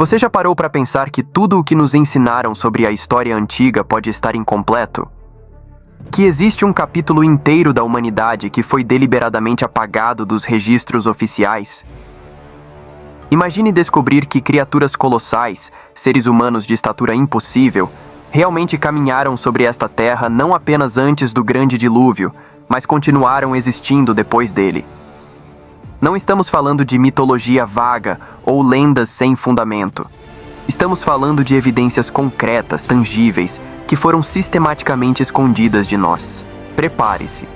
Você já parou para pensar que tudo o que nos ensinaram sobre a história antiga pode estar incompleto? Que existe um capítulo inteiro da humanidade que foi deliberadamente apagado dos registros oficiais? Imagine descobrir que criaturas colossais, seres humanos de estatura impossível, realmente caminharam sobre esta terra não apenas antes do grande dilúvio, mas continuaram existindo depois dele. Não estamos falando de mitologia vaga ou lendas sem fundamento. Estamos falando de evidências concretas, tangíveis, que foram sistematicamente escondidas de nós. Prepare-se,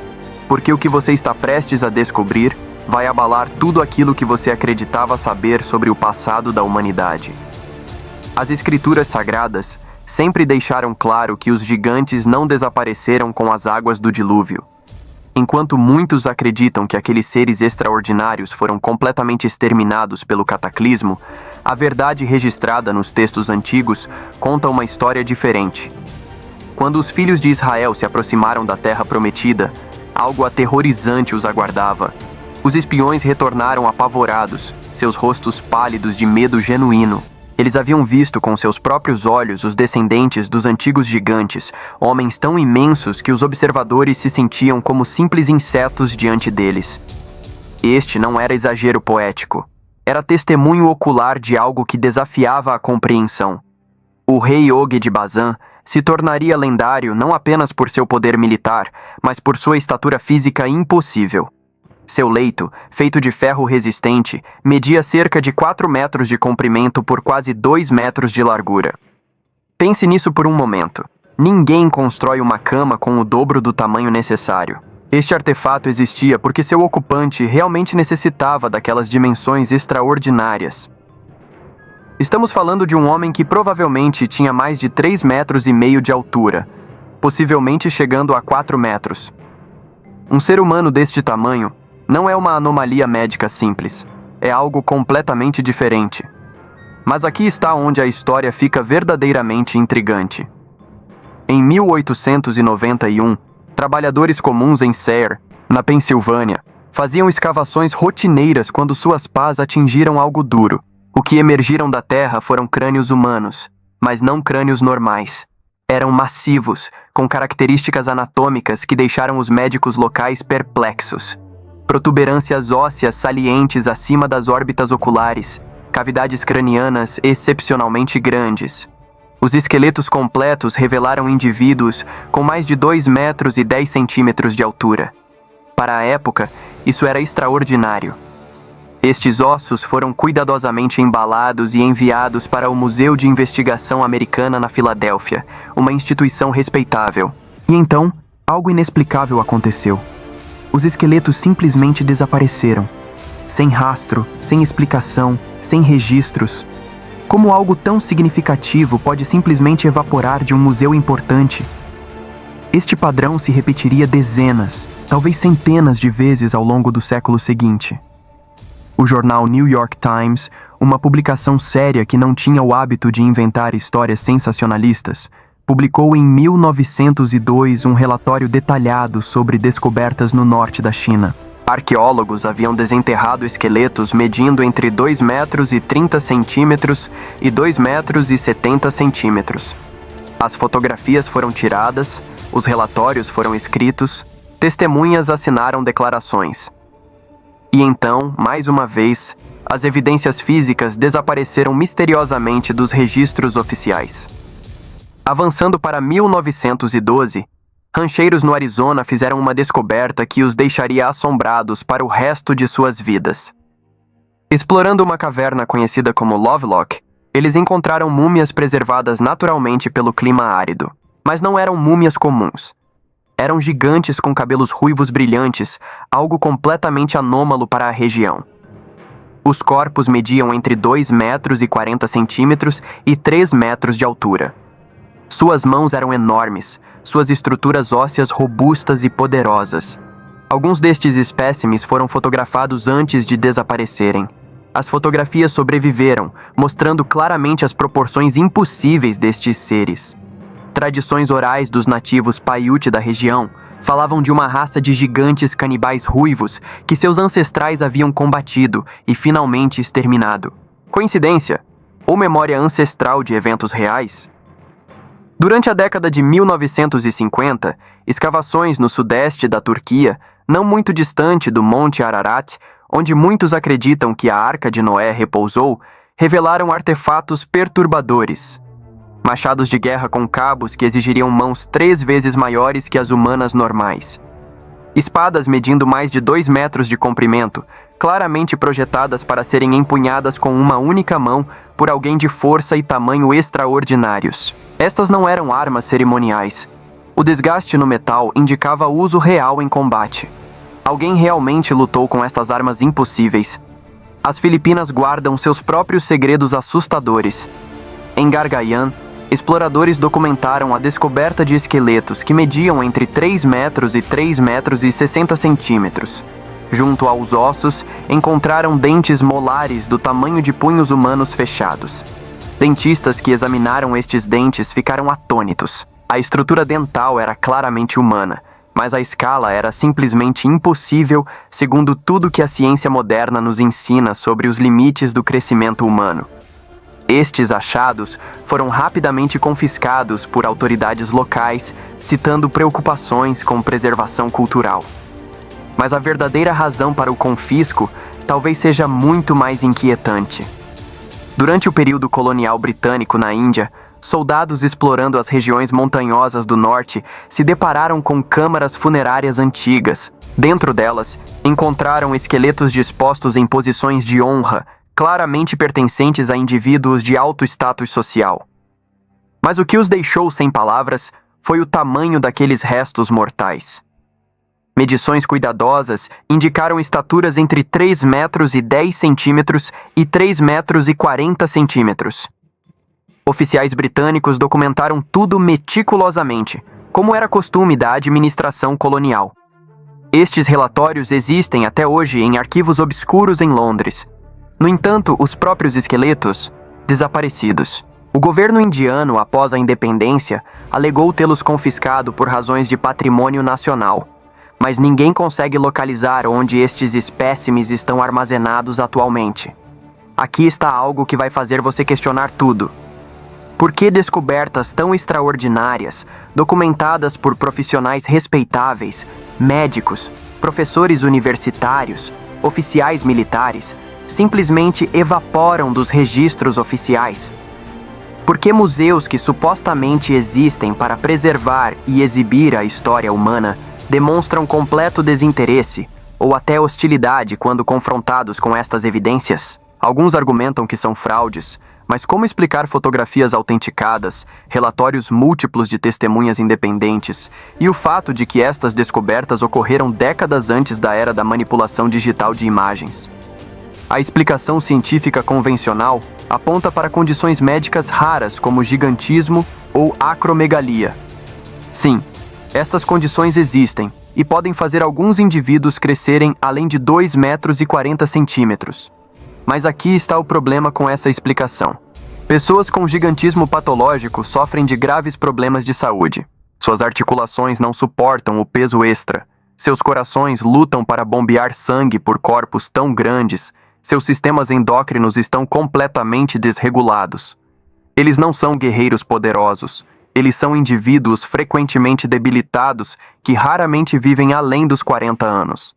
porque o que você está prestes a descobrir vai abalar tudo aquilo que você acreditava saber sobre o passado da humanidade. As escrituras sagradas sempre deixaram claro que os gigantes não desapareceram com as águas do dilúvio. Enquanto muitos acreditam que aqueles seres extraordinários foram completamente exterminados pelo cataclismo, a verdade registrada nos textos antigos conta uma história diferente. Quando os filhos de Israel se aproximaram da terra prometida, algo aterrorizante os aguardava. Os espiões retornaram apavorados, seus rostos pálidos de medo genuíno. Eles haviam visto com seus próprios olhos os descendentes dos antigos gigantes, homens tão imensos que os observadores se sentiam como simples insetos diante deles. Este não era exagero poético. Era testemunho ocular de algo que desafiava a compreensão. O rei Og de Bazã se tornaria lendário não apenas por seu poder militar, mas por sua estatura física impossível. Seu leito, feito de ferro resistente, media cerca de 4 metros de comprimento por quase 2 metros de largura. Pense nisso por um momento. Ninguém constrói uma cama com o dobro do tamanho necessário. Este artefato existia porque seu ocupante realmente necessitava daquelas dimensões extraordinárias. Estamos falando de um homem que provavelmente tinha mais de 3,5 metros de altura, possivelmente chegando a 4 metros. Um ser humano deste tamanho não é uma anomalia médica simples. É algo completamente diferente. Mas aqui está onde a história fica verdadeiramente intrigante. Em 1891, trabalhadores comuns em Sayre, na Pensilvânia, faziam escavações rotineiras quando suas pás atingiram algo duro. O que emergiram da terra foram crânios humanos, mas não crânios normais. Eram massivos, com características anatômicas que deixaram os médicos locais perplexos. Protuberâncias ósseas salientes acima das órbitas oculares, cavidades cranianas excepcionalmente grandes. Os esqueletos completos revelaram indivíduos com mais de 2,10 metros de altura. Para a época, isso era extraordinário. Estes ossos foram cuidadosamente embalados e enviados para o Museu de Investigação Americana na Filadélfia, uma instituição respeitável. E então, algo inexplicável aconteceu. Os esqueletos simplesmente desapareceram. Sem rastro, sem explicação, sem registros. Como algo tão significativo pode simplesmente evaporar de um museu importante? Este padrão se repetiria dezenas, talvez centenas de vezes ao longo do século seguinte. O jornal New York Times, uma publicação séria que não tinha o hábito de inventar histórias sensacionalistas, publicou em 1902 um relatório detalhado sobre descobertas no norte da China. Arqueólogos haviam desenterrado esqueletos medindo entre 2,30 metros e 2,70 metros. As fotografias foram tiradas, os relatórios foram escritos, testemunhas assinaram declarações. E então, mais uma vez, as evidências físicas desapareceram misteriosamente dos registros oficiais. Avançando para 1912, rancheiros no Arizona fizeram uma descoberta que os deixaria assombrados para o resto de suas vidas. Explorando uma caverna conhecida como Lovelock, eles encontraram múmias preservadas naturalmente pelo clima árido. Mas não eram múmias comuns. Eram gigantes com cabelos ruivos brilhantes, algo completamente anômalo para a região. Os corpos mediam entre 2,40 metros e 3 metros de altura. Suas mãos eram enormes, suas estruturas ósseas robustas e poderosas. Alguns destes espécimes foram fotografados antes de desaparecerem. As fotografias sobreviveram, mostrando claramente as proporções impossíveis destes seres. Tradições orais dos nativos Paiute da região falavam de uma raça de gigantes canibais ruivos que seus ancestrais haviam combatido e finalmente exterminado. Coincidência? ou memória ancestral de eventos reais? Durante a década de 1950, escavações no sudeste da Turquia, não muito distante do Monte Ararat, onde muitos acreditam que a Arca de Noé repousou, revelaram artefatos perturbadores. Machados de guerra com cabos que exigiriam mãos 3 vezes maiores que as humanas normais. Espadas medindo mais de 2 metros de comprimento, claramente projetadas para serem empunhadas com uma única mão por alguém de força e tamanho extraordinários. Estas não eram armas cerimoniais. O desgaste no metal indicava uso real em combate. Alguém realmente lutou com estas armas impossíveis. As Filipinas guardam seus próprios segredos assustadores. Em Gargayan, exploradores documentaram a descoberta de esqueletos que mediam entre 3 metros e 3 metros e 60 centímetros. Junto aos ossos, encontraram dentes molares do tamanho de punhos humanos fechados. Dentistas que examinaram estes dentes ficaram atônitos. A estrutura dental era claramente humana, mas a escala era simplesmente impossível, segundo tudo que a ciência moderna nos ensina sobre os limites do crescimento humano. Estes achados foram rapidamente confiscados por autoridades locais, citando preocupações com preservação cultural. Mas a verdadeira razão para o confisco talvez seja muito mais inquietante. Durante o período colonial britânico na Índia, soldados explorando as regiões montanhosas do norte se depararam com câmaras funerárias antigas. Dentro delas, encontraram esqueletos dispostos em posições de honra, claramente pertencentes a indivíduos de alto status social. Mas o que os deixou sem palavras foi o tamanho daqueles restos mortais. Medições cuidadosas indicaram estaturas entre 3 metros e 10 centímetros e 3 metros e 40 centímetros. Oficiais britânicos documentaram tudo meticulosamente, como era costume da administração colonial. Estes relatórios existem até hoje em arquivos obscuros em Londres. No entanto, os próprios esqueletos, desaparecidos. O governo indiano, após a independência, alegou tê-los confiscado por razões de patrimônio nacional. Mas ninguém consegue localizar onde estes espécimes estão armazenados atualmente. Aqui está algo que vai fazer você questionar tudo. Por que descobertas tão extraordinárias, documentadas por profissionais respeitáveis, médicos, professores universitários, oficiais militares, simplesmente evaporam dos registros oficiais? Por que museus que supostamente existem para preservar e exibir a história humana demonstram completo desinteresse ou até hostilidade quando confrontados com estas evidências? Alguns argumentam que são fraudes, mas como explicar fotografias autenticadas, relatórios múltiplos de testemunhas independentes e o fato de que estas descobertas ocorreram décadas antes da era da manipulação digital de imagens? A explicação científica convencional aponta para condições médicas raras como gigantismo ou acromegalia. Sim, estas condições existem e podem fazer alguns indivíduos crescerem além de 2 metros e 40 centímetros. Mas aqui está o problema com essa explicação. Pessoas com gigantismo patológico sofrem de graves problemas de saúde. Suas articulações não suportam o peso extra. Seus corações lutam para bombear sangue por corpos tão grandes. Seus sistemas endócrinos estão completamente desregulados. Eles não são guerreiros poderosos. Eles são indivíduos frequentemente debilitados que raramente vivem além dos 40 anos.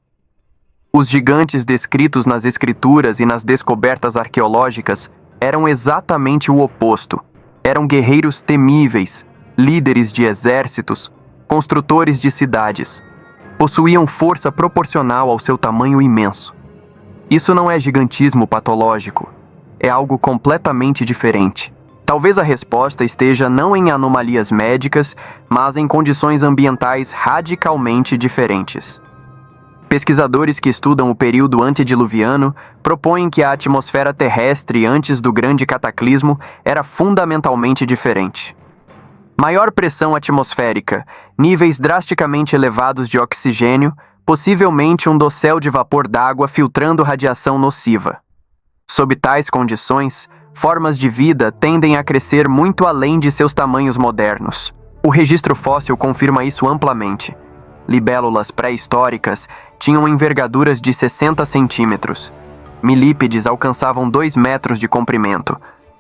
Os gigantes descritos nas escrituras e nas descobertas arqueológicas eram exatamente o oposto. Eram guerreiros temíveis, líderes de exércitos, construtores de cidades. Possuíam força proporcional ao seu tamanho imenso. Isso não é gigantismo patológico. É algo completamente diferente. Talvez a resposta esteja não em anomalias médicas, mas em condições ambientais radicalmente diferentes. Pesquisadores que estudam o período antediluviano propõem que a atmosfera terrestre antes do grande cataclismo era fundamentalmente diferente. Maior pressão atmosférica, níveis drasticamente elevados de oxigênio, possivelmente um dossel de vapor d'água filtrando radiação nociva. Sob tais condições, formas de vida tendem a crescer muito além de seus tamanhos modernos. O registro fóssil confirma isso amplamente. Libélulas pré-históricas tinham envergaduras de 60 centímetros. Milípedes alcançavam 2 metros de comprimento.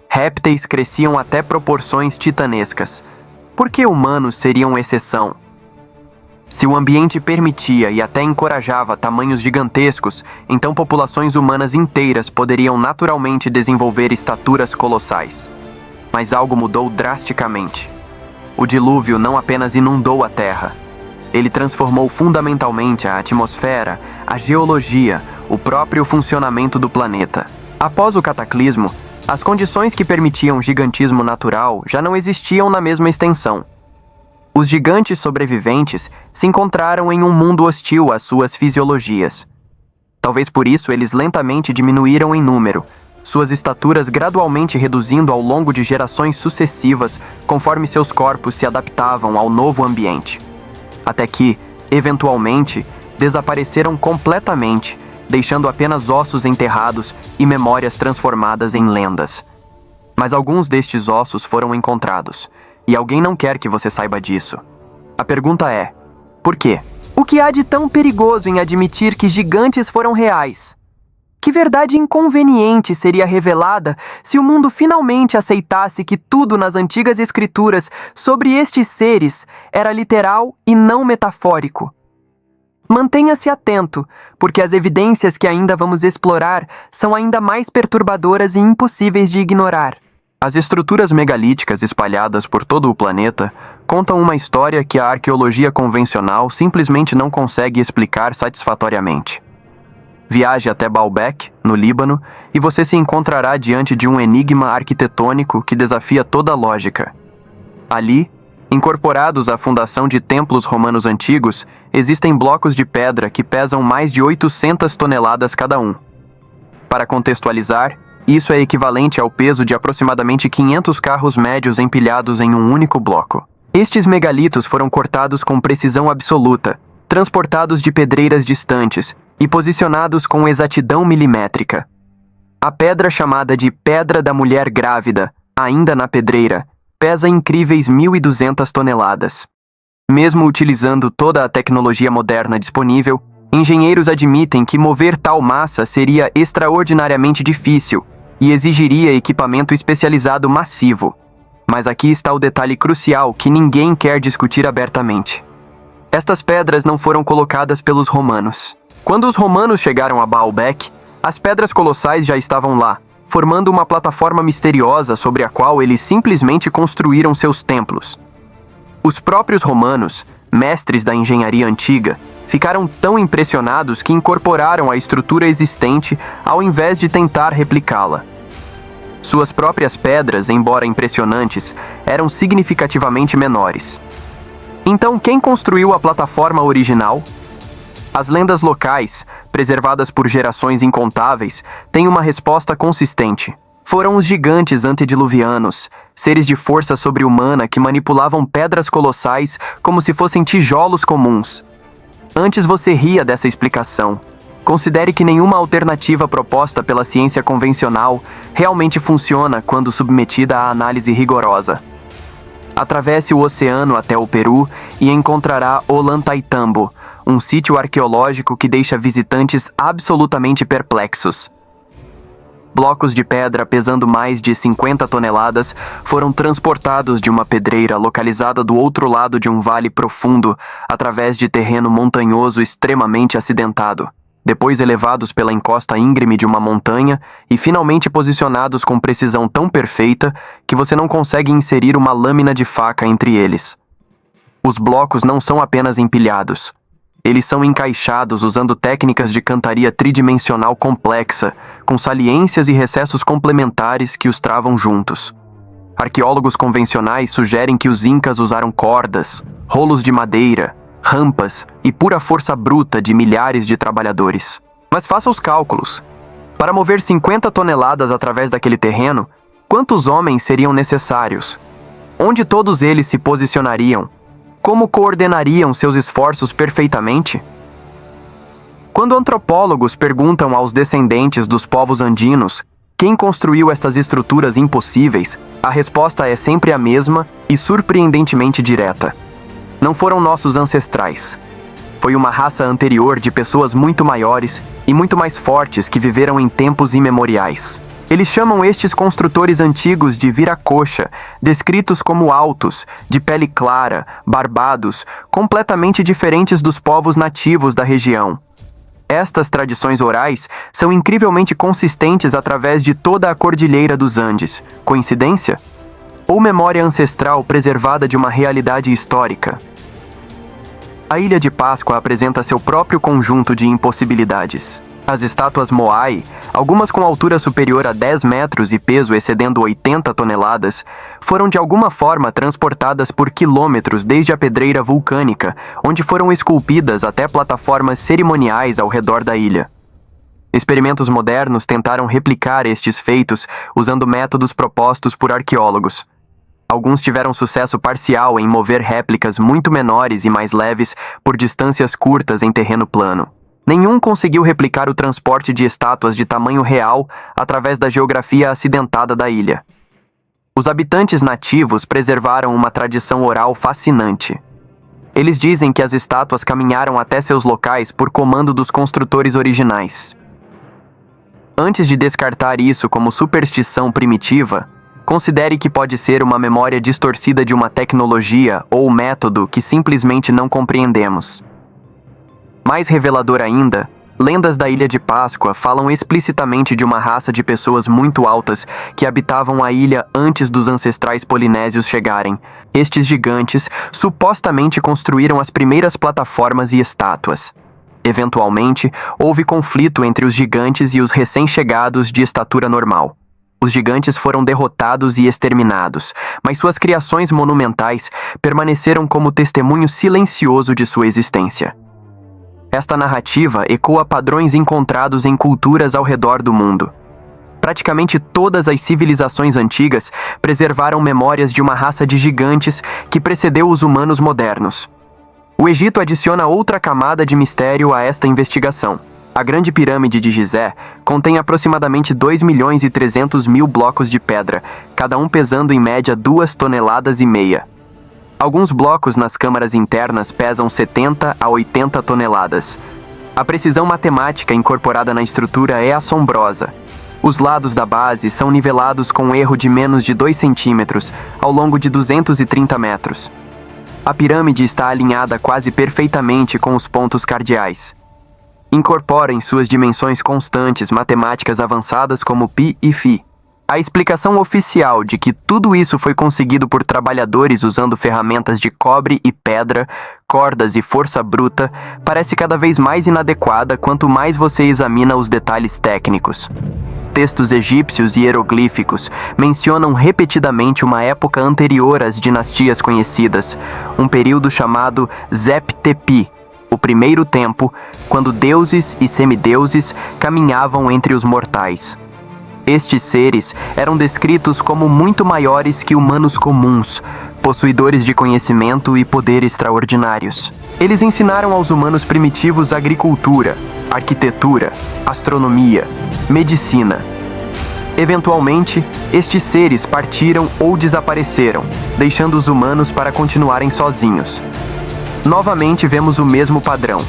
Répteis cresciam até proporções titanescas. Por que humanos seriam exceção? Se o ambiente permitia e até encorajava tamanhos gigantescos, então populações humanas inteiras poderiam naturalmente desenvolver estaturas colossais. Mas algo mudou drasticamente. O dilúvio não apenas inundou a Terra. Ele transformou fundamentalmente a atmosfera, a geologia, o próprio funcionamento do planeta. Após o cataclismo, as condições que permitiam gigantismo natural já não existiam na mesma extensão. Os gigantes sobreviventes se encontraram em um mundo hostil às suas fisiologias. Talvez por isso eles lentamente diminuíram em número, suas estaturas gradualmente reduzindo ao longo de gerações sucessivas conforme seus corpos se adaptavam ao novo ambiente. Até que, eventualmente, desapareceram completamente, deixando apenas ossos enterrados e memórias transformadas em lendas. Mas alguns destes ossos foram encontrados, e alguém não quer que você saiba disso. A pergunta é: por quê? O que há de tão perigoso em admitir que gigantes foram reais? Que verdade inconveniente seria revelada se o mundo finalmente aceitasse que tudo nas antigas escrituras sobre estes seres era literal e não metafórico? Mantenha-se atento, porque as evidências que ainda vamos explorar são ainda mais perturbadoras e impossíveis de ignorar. As estruturas megalíticas espalhadas por todo o planeta contam uma história que a arqueologia convencional simplesmente não consegue explicar satisfatoriamente. Viaje até Baalbek, no Líbano, e você se encontrará diante de um enigma arquitetônico que desafia toda a lógica. Ali, incorporados à fundação de templos romanos antigos, existem blocos de pedra que pesam mais de 800 toneladas cada um. Para contextualizar, isso é equivalente ao peso de aproximadamente 500 carros médios empilhados em um único bloco. Estes megalitos foram cortados com precisão absoluta, transportados de pedreiras distantes e posicionados com exatidão milimétrica. A pedra chamada de Pedra da Mulher Grávida, ainda na pedreira, pesa incríveis 1.200 toneladas. Mesmo utilizando toda a tecnologia moderna disponível, engenheiros admitem que mover tal massa seria extraordinariamente difícil e exigiria equipamento especializado massivo. Mas aqui está o detalhe crucial que ninguém quer discutir abertamente. Estas pedras não foram colocadas pelos romanos. Quando os romanos chegaram a Baalbek, as pedras colossais já estavam lá, formando uma plataforma misteriosa sobre a qual eles simplesmente construíram seus templos. Os próprios romanos, mestres da engenharia antiga, ficaram tão impressionados que incorporaram a estrutura existente ao invés de tentar replicá-la. Suas próprias pedras, embora impressionantes, eram significativamente menores. Então, quem construiu a plataforma original? As lendas locais, preservadas por gerações incontáveis, têm uma resposta consistente. Foram os gigantes antediluvianos, seres de força sobre-humana que manipulavam pedras colossais como se fossem tijolos comuns. Antes você ria dessa explicação. Considere que nenhuma alternativa proposta pela ciência convencional realmente funciona quando submetida à análise rigorosa. Atravesse o oceano até o Peru e encontrará Ollantaytambo, um sítio arqueológico que deixa visitantes absolutamente perplexos. Blocos de pedra pesando mais de 50 toneladas foram transportados de uma pedreira localizada do outro lado de um vale profundo através de terreno montanhoso extremamente acidentado, depois elevados pela encosta íngreme de uma montanha e finalmente posicionados com precisão tão perfeita que você não consegue inserir uma lâmina de faca entre eles. Os blocos não são apenas empilhados. Eles são encaixados usando técnicas de cantaria tridimensional complexa, com saliências e recessos complementares que os travam juntos. Arqueólogos convencionais sugerem que os incas usaram cordas, rolos de madeira, rampas e pura força bruta de milhares de trabalhadores. Mas faça os cálculos. Para mover 50 toneladas através daquele terreno, quantos homens seriam necessários? Onde todos eles se posicionariam? Como coordenariam seus esforços perfeitamente? Quando antropólogos perguntam aos descendentes dos povos andinos quem construiu estas estruturas impossíveis, a resposta é sempre a mesma e surpreendentemente direta. Não foram nossos ancestrais. Foi uma raça anterior de pessoas muito maiores e muito mais fortes que viveram em tempos imemoriais. Eles chamam estes construtores antigos de viracocha, descritos como altos, de pele clara, barbados, completamente diferentes dos povos nativos da região. Estas tradições orais são incrivelmente consistentes através de toda a Cordilheira dos Andes. Coincidência? Ou memória ancestral preservada de uma realidade histórica? A Ilha de Páscoa apresenta seu próprio conjunto de impossibilidades. As estátuas Moai, algumas com altura superior a 10 metros e peso excedendo 80 toneladas, foram de alguma forma transportadas por quilômetros desde a pedreira vulcânica, onde foram esculpidas até plataformas cerimoniais ao redor da ilha. Experimentos modernos tentaram replicar estes feitos usando métodos propostos por arqueólogos. Alguns tiveram sucesso parcial em mover réplicas muito menores e mais leves por distâncias curtas em terreno plano. Nenhum conseguiu replicar o transporte de estátuas de tamanho real através da geografia acidentada da ilha. Os habitantes nativos preservaram uma tradição oral fascinante. Eles dizem que as estátuas caminharam até seus locais por comando dos construtores originais. Antes de descartar isso como superstição primitiva, considere que pode ser uma memória distorcida de uma tecnologia ou método que simplesmente não compreendemos. Mais revelador ainda, lendas da Ilha de Páscoa falam explicitamente de uma raça de pessoas muito altas que habitavam a ilha antes dos ancestrais polinésios chegarem. Estes gigantes supostamente construíram as primeiras plataformas e estátuas. Eventualmente, houve conflito entre os gigantes e os recém-chegados de estatura normal. Os gigantes foram derrotados e exterminados, mas suas criações monumentais permaneceram como testemunho silencioso de sua existência. Esta narrativa ecoa padrões encontrados em culturas ao redor do mundo. Praticamente todas as civilizações antigas preservaram memórias de uma raça de gigantes que precedeu os humanos modernos. O Egito adiciona outra camada de mistério a esta investigação. A Grande Pirâmide de Gizé contém aproximadamente 2.300.000 blocos de pedra, cada um pesando em média 2,5 toneladas. Alguns blocos nas câmaras internas pesam 70 a 80 toneladas. A precisão matemática incorporada na estrutura é assombrosa. Os lados da base são nivelados com um erro de menos de 2 centímetros ao longo de 230 metros. A pirâmide está alinhada quase perfeitamente com os pontos cardeais. Incorpora em suas dimensões constantes matemáticas avançadas como π e φ. A explicação oficial de que tudo isso foi conseguido por trabalhadores usando ferramentas de cobre e pedra, cordas e força bruta parece cada vez mais inadequada quanto mais você examina os detalhes técnicos. Textos egípcios e hieroglíficos mencionam repetidamente uma época anterior às dinastias conhecidas, um período chamado Zep-Tepi, o primeiro tempo, quando deuses e semideuses caminhavam entre os mortais. Estes seres eram descritos como muito maiores que humanos comuns, possuidores de conhecimento e poder extraordinários. Eles ensinaram aos humanos primitivos agricultura, arquitetura, astronomia, medicina. Eventualmente, estes seres partiram ou desapareceram, deixando os humanos para continuarem sozinhos. Novamente vemos o mesmo padrão.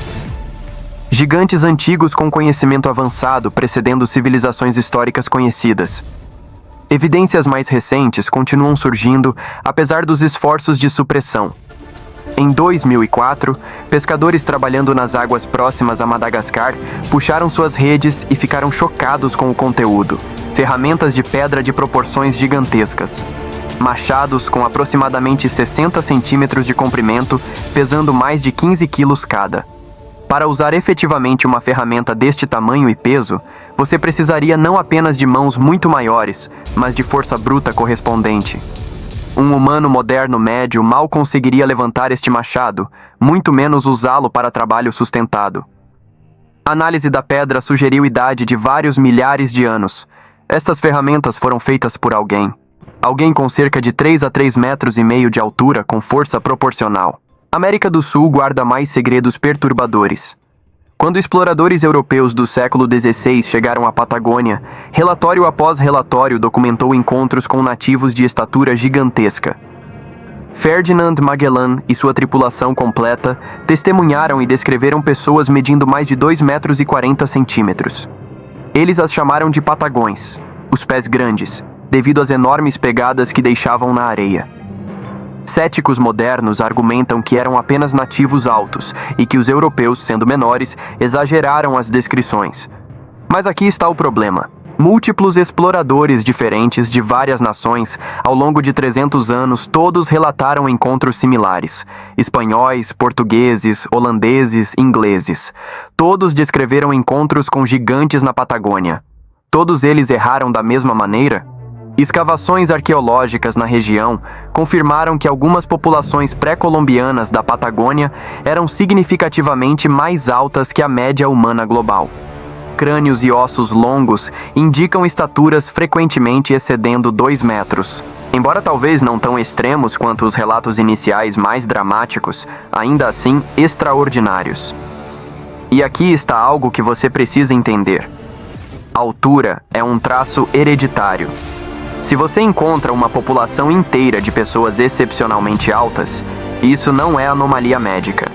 Gigantes antigos com conhecimento avançado precedendo civilizações históricas conhecidas. Evidências mais recentes continuam surgindo, apesar dos esforços de supressão. Em 2004, pescadores trabalhando nas águas próximas a Madagascar puxaram suas redes e ficaram chocados com o conteúdo. Ferramentas de pedra de proporções gigantescas. Machados com aproximadamente 60 centímetros de comprimento, pesando mais de 15 quilos cada. Para usar efetivamente uma ferramenta deste tamanho e peso, você precisaria não apenas de mãos muito maiores, mas de força bruta correspondente. Um humano moderno médio mal conseguiria levantar este machado, muito menos usá-lo para trabalho sustentado. A análise da pedra sugeriu idade de vários milhares de anos. Estas ferramentas foram feitas por alguém. Alguém com cerca de 3 a 3,5 metros de altura com força proporcional. A América do Sul guarda mais segredos perturbadores. Quando exploradores europeus do século XVI chegaram à Patagônia, relatório após relatório documentou encontros com nativos de estatura gigantesca. Ferdinand Magellan e sua tripulação completa testemunharam e descreveram pessoas medindo mais de 2,40 metros. Eles as chamaram de patagões. os pés grandes, devido às enormes pegadas que deixavam na areia. Céticos modernos argumentam que eram apenas nativos altos e que os europeus, sendo menores, exageraram as descrições. Mas aqui está o problema. Múltiplos exploradores diferentes de várias nações, ao longo de 300 anos, todos relataram encontros similares. Espanhóis, portugueses, holandeses, ingleses. Todos descreveram encontros com gigantes na Patagônia. Todos eles erraram da mesma maneira? Escavações arqueológicas na região confirmaram que algumas populações pré-colombianas da Patagônia eram significativamente mais altas que a média humana global. Crânios e ossos longos indicam estaturas frequentemente excedendo 2 metros. Embora talvez não tão extremos quanto os relatos iniciais mais dramáticos, ainda assim extraordinários. E aqui está algo que você precisa entender. A altura é um traço hereditário. Se você encontra uma população inteira de pessoas excepcionalmente altas, isso não é anomalia médica.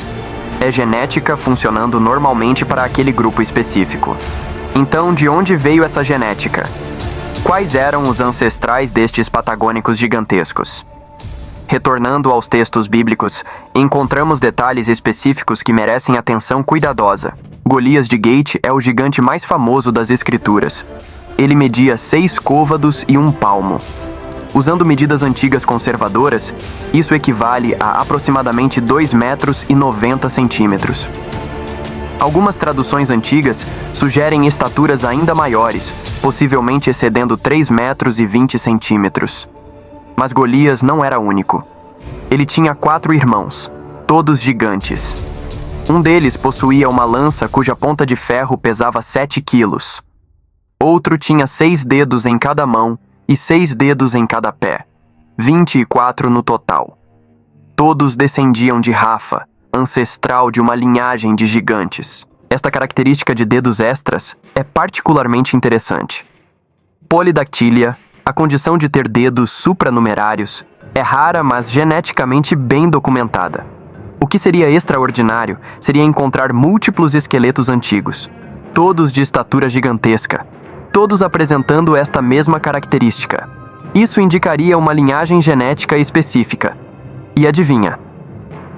É genética funcionando normalmente para aquele grupo específico. Então, de onde veio essa genética? Quais eram os ancestrais destes patagônicos gigantescos? Retornando aos textos bíblicos, encontramos detalhes específicos que merecem atenção cuidadosa. Golias de Gate é o gigante mais famoso das Escrituras. Ele media 6 côvados e 1 palmo. Usando medidas antigas conservadoras, isso equivale a aproximadamente 2 metros e 90 centímetros. Algumas traduções antigas sugerem estaturas ainda maiores, possivelmente excedendo 3 metros e 20 centímetros. Mas Golias não era único. Ele tinha 4 irmãos, todos gigantes. Um deles possuía uma lança cuja ponta de ferro pesava 7 quilos. Outro tinha 6 dedos em cada mão e 6 dedos em cada pé, 24 no total. Todos descendiam de Rafa, ancestral de uma linhagem de gigantes. Esta característica de dedos extras é particularmente interessante. Polidactília, a condição de ter dedos supranumerários, é rara, mas geneticamente bem documentada. O que seria extraordinário seria encontrar múltiplos esqueletos antigos, todos de estatura gigantesca, todos apresentando esta mesma característica. Isso indicaria uma linhagem genética específica. E adivinha?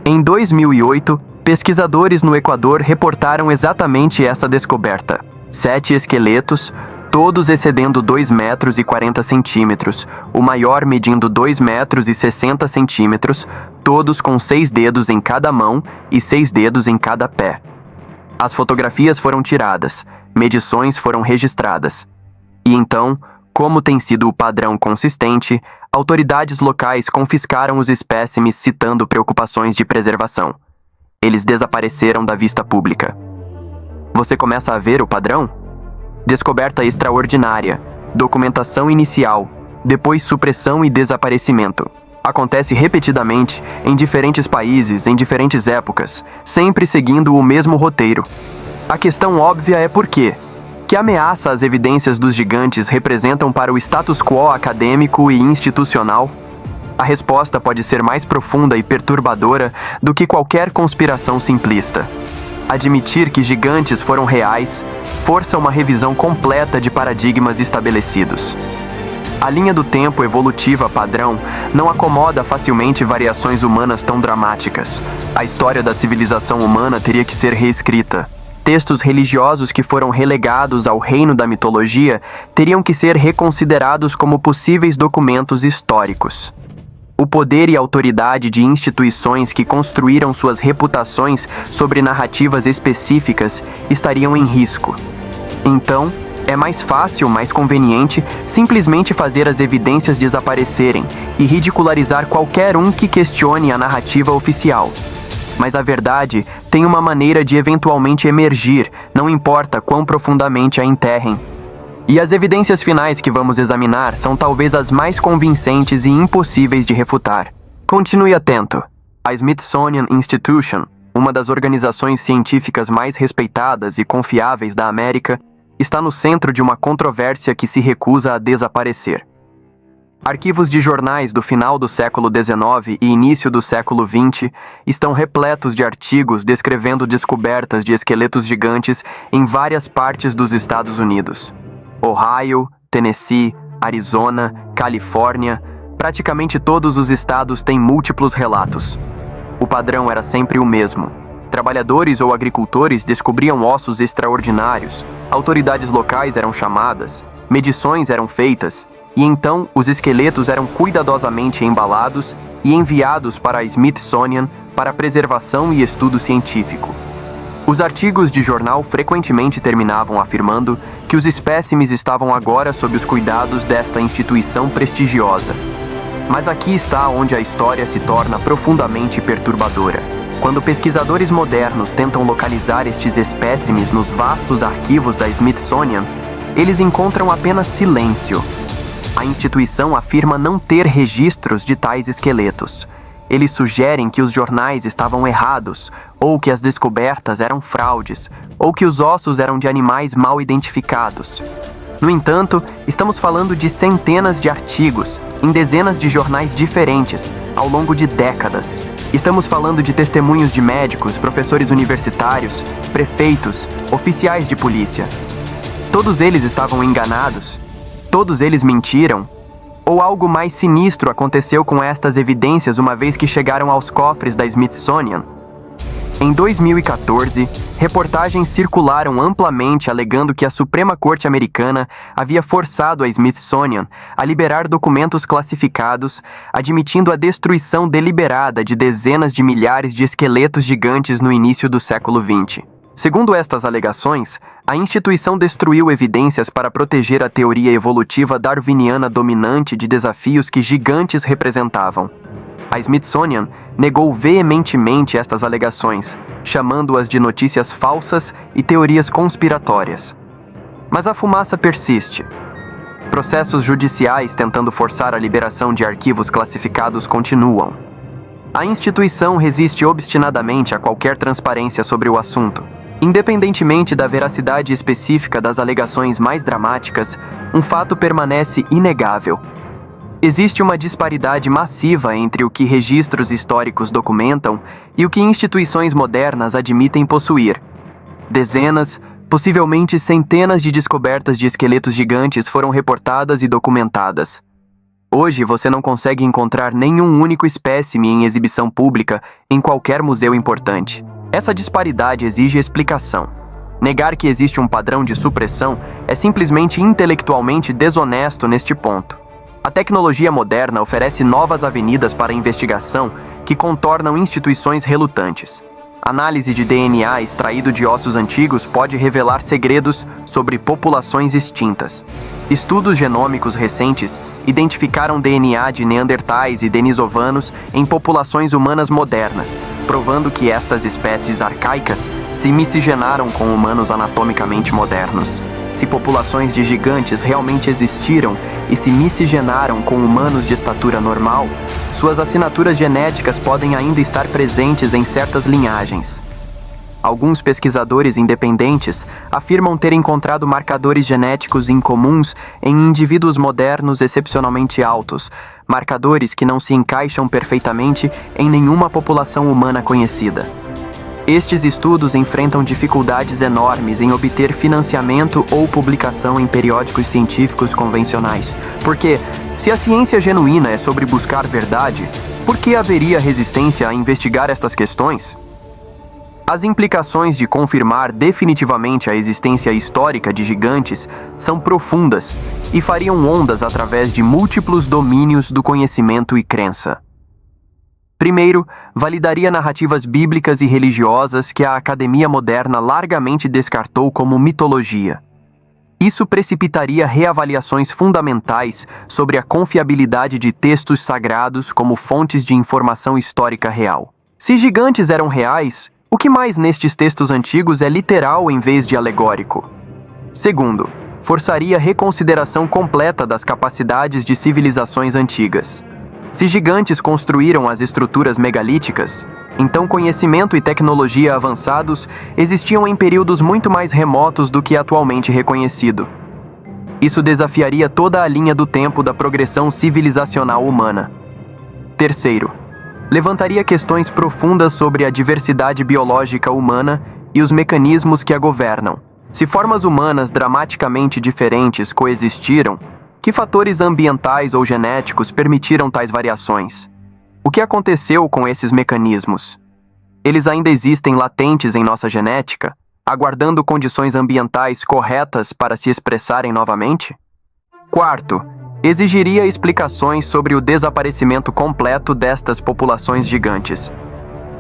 Em 2008, pesquisadores no Equador reportaram exatamente essa descoberta. 7 esqueletos, todos excedendo 2 metros e 40 centímetros, o maior medindo 2 metros e 60 centímetros, todos com 6 dedos em cada mão e 6 dedos em cada pé. As fotografias foram tiradas, medições foram registradas. E então, como tem sido o padrão consistente, autoridades locais confiscaram os espécimes citando preocupações de preservação. Eles desapareceram da vista pública. Você começa a ver o padrão? Descoberta extraordinária, documentação inicial, depois supressão e desaparecimento. Acontece repetidamente, em diferentes países, em diferentes épocas, sempre seguindo o mesmo roteiro. A questão óbvia é por quê? Que ameaça as evidências dos gigantes representam para o status quo acadêmico e institucional? A resposta pode ser mais profunda e perturbadora do que qualquer conspiração simplista. Admitir que gigantes foram reais força uma revisão completa de paradigmas estabelecidos. A linha do tempo evolutiva padrão não acomoda facilmente variações humanas tão dramáticas. A história da civilização humana teria que ser reescrita. Textos religiosos que foram relegados ao reino da mitologia teriam que ser reconsiderados como possíveis documentos históricos. O poder e autoridade de instituições que construíram suas reputações sobre narrativas específicas estariam em risco. Então, é mais fácil, mais conveniente, simplesmente fazer as evidências desaparecerem e ridicularizar qualquer um que questione a narrativa oficial. Mas a verdade tem uma maneira de eventualmente emergir, não importa quão profundamente a enterrem. E as evidências finais que vamos examinar são talvez as mais convincentes e impossíveis de refutar. Continue atento. A Smithsonian Institution, uma das organizações científicas mais respeitadas e confiáveis da América, está no centro de uma controvérsia que se recusa a desaparecer. Arquivos de jornais do final do século XIX e início do século XX estão repletos de artigos descrevendo descobertas de esqueletos gigantes em várias partes dos Estados Unidos. Ohio, Tennessee, Arizona, Califórnia, praticamente todos os estados têm múltiplos relatos. O padrão era sempre o mesmo. Trabalhadores ou agricultores descobriam ossos extraordinários, autoridades locais eram chamadas, medições eram feitas, e então os esqueletos eram cuidadosamente embalados e enviados para a Smithsonian para preservação e estudo científico. Os artigos de jornal frequentemente terminavam afirmando que os espécimes estavam agora sob os cuidados desta instituição prestigiosa. Mas aqui está onde a história se torna profundamente perturbadora. Quando pesquisadores modernos tentam localizar estes espécimes nos vastos arquivos da Smithsonian, eles encontram apenas silêncio. A instituição afirma não ter registros de tais esqueletos. Eles sugerem que os jornais estavam errados, ou que as descobertas eram fraudes, ou que os ossos eram de animais mal identificados. No entanto, estamos falando de centenas de artigos, em dezenas de jornais diferentes, ao longo de décadas. Estamos falando de testemunhos de médicos, professores universitários, prefeitos, oficiais de polícia. Todos eles estavam enganados? Todos eles mentiram? Ou algo mais sinistro aconteceu com estas evidências uma vez que chegaram aos cofres da Smithsonian? Em 2014, reportagens circularam amplamente alegando que a Suprema Corte Americana havia forçado a Smithsonian a liberar documentos classificados, admitindo a destruição deliberada de dezenas de milhares de esqueletos gigantes no início do século XX. Segundo estas alegações, a instituição destruiu evidências para proteger a teoria evolutiva darwiniana dominante de desafios que gigantes representavam. A Smithsonian negou veementemente estas alegações, chamando-as de notícias falsas e teorias conspiratórias. Mas a fumaça persiste. Processos judiciais tentando forçar a liberação de arquivos classificados continuam. A instituição resiste obstinadamente a qualquer transparência sobre o assunto. Independentemente da veracidade específica das alegações mais dramáticas, um fato permanece inegável. Existe uma disparidade massiva entre o que registros históricos documentam e o que instituições modernas admitem possuir. Dezenas, possivelmente centenas de descobertas de esqueletos gigantes foram reportadas e documentadas. Hoje você não consegue encontrar nenhum único espécime em exibição pública em qualquer museu importante. Essa disparidade exige explicação. Negar que existe um padrão de supressão é simplesmente intelectualmente desonesto neste ponto. A tecnologia moderna oferece novas avenidas para a investigação que contornam instituições relutantes. Análise de DNA extraído de ossos antigos pode revelar segredos sobre populações extintas. Estudos genômicos recentes identificaram DNA de neandertais e denisovanos em populações humanas modernas, provando que estas espécies arcaicas se miscigenaram com humanos anatomicamente modernos. Se populações de gigantes realmente existiram e se miscigenaram com humanos de estatura normal, suas assinaturas genéticas podem ainda estar presentes em certas linhagens. Alguns pesquisadores independentes afirmam ter encontrado marcadores genéticos incomuns em indivíduos modernos excepcionalmente altos, marcadores que não se encaixam perfeitamente em nenhuma população humana conhecida. Estes estudos enfrentam dificuldades enormes em obter financiamento ou publicação em periódicos científicos convencionais, porque, se a ciência genuína é sobre buscar verdade, por que haveria resistência a investigar estas questões? As implicações de confirmar definitivamente a existência histórica de gigantes são profundas e fariam ondas através de múltiplos domínios do conhecimento e crença. Primeiro, validaria narrativas bíblicas e religiosas que a academia moderna largamente descartou como mitologia. Isso precipitaria reavaliações fundamentais sobre a confiabilidade de textos sagrados como fontes de informação histórica real. Se gigantes eram reais, o que mais nestes textos antigos é literal em vez de alegórico? Segundo, forçaria a reconsideração completa das capacidades de civilizações antigas. Se gigantes construíram as estruturas megalíticas, então conhecimento e tecnologia avançados existiam em períodos muito mais remotos do que atualmente reconhecido. Isso desafiaria toda a linha do tempo da progressão civilizacional humana. Terceiro, levantaria questões profundas sobre a diversidade biológica humana e os mecanismos que a governam. Se formas humanas dramaticamente diferentes coexistiram, que fatores ambientais ou genéticos permitiram tais variações? O que aconteceu com esses mecanismos? Eles ainda existem latentes em nossa genética, aguardando condições ambientais corretas para se expressarem novamente? Quarto, exigiria explicações sobre o desaparecimento completo destas populações gigantes.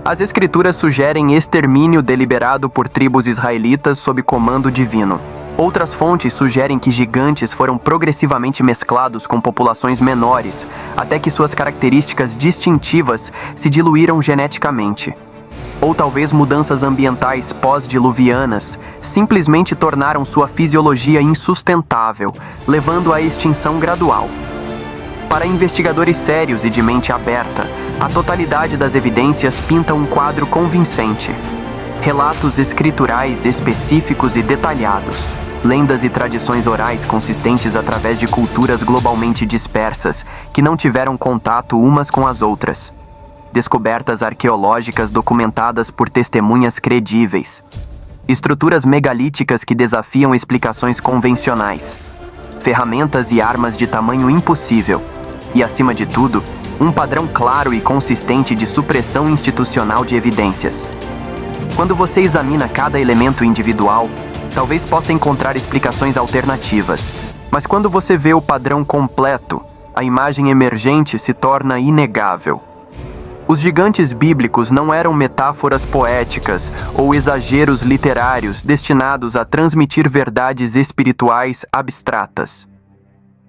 As escrituras sugerem extermínio deliberado por tribos israelitas sob comando divino. Outras fontes sugerem que gigantes foram progressivamente mesclados com populações menores, até que suas características distintivas se diluíram geneticamente. Ou talvez mudanças ambientais pós-diluvianas simplesmente tornaram sua fisiologia insustentável, levando à extinção gradual. Para investigadores sérios e de mente aberta, a totalidade das evidências pinta um quadro convincente. Relatos escriturais específicos e detalhados, lendas e tradições orais consistentes através de culturas globalmente dispersas que não tiveram contato umas com as outras. Descobertas arqueológicas documentadas por testemunhas credíveis. Estruturas megalíticas que desafiam explicações convencionais. Ferramentas e armas de tamanho impossível. E, acima de tudo, um padrão claro e consistente de supressão institucional de evidências. Quando você examina cada elemento individual, talvez possa encontrar explicações alternativas. Mas quando você vê o padrão completo, a imagem emergente se torna inegável. Os gigantes bíblicos não eram metáforas poéticas ou exageros literários destinados a transmitir verdades espirituais abstratas.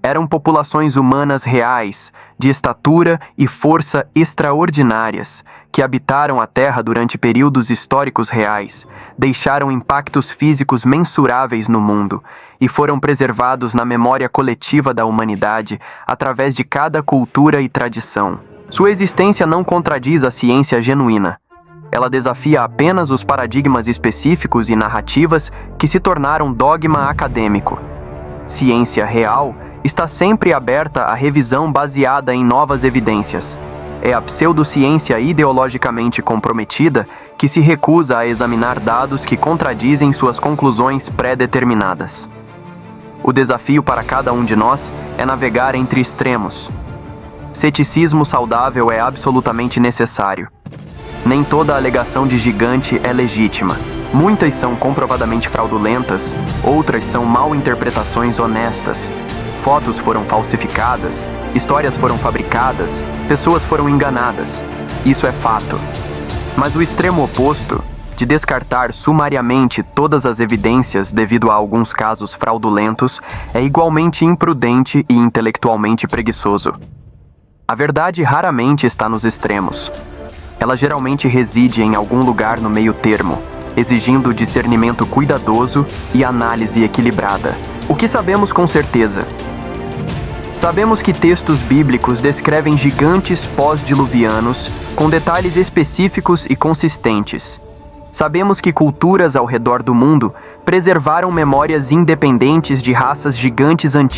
Eram populações humanas reais, de estatura e força extraordinárias, que habitaram a Terra durante períodos históricos reais, deixaram impactos físicos mensuráveis no mundo e foram preservados na memória coletiva da humanidade através de cada cultura e tradição. Sua existência não contradiz a ciência genuína. Ela desafia apenas os paradigmas específicos e narrativas que se tornaram dogma acadêmico. Ciência real está sempre aberta à revisão baseada em novas evidências. É a pseudociência ideologicamente comprometida que se recusa a examinar dados que contradizem suas conclusões pré-determinadas. O desafio para cada um de nós é navegar entre extremos. Ceticismo saudável é absolutamente necessário. Nem toda alegação de gigante é legítima. Muitas são comprovadamente fraudulentas, outras são mal interpretações honestas. Fotos foram falsificadas, histórias foram fabricadas, pessoas foram enganadas. Isso é fato. Mas o extremo oposto, de descartar sumariamente todas as evidências devido a alguns casos fraudulentos, é igualmente imprudente e intelectualmente preguiçoso. A verdade raramente está nos extremos. Ela geralmente reside em algum lugar no meio termo, exigindo discernimento cuidadoso e análise equilibrada. O que sabemos com certeza? Sabemos que textos bíblicos descrevem gigantes pós-diluvianos com detalhes específicos e consistentes. Sabemos que culturas ao redor do mundo preservaram memórias independentes de raças gigantes antigas.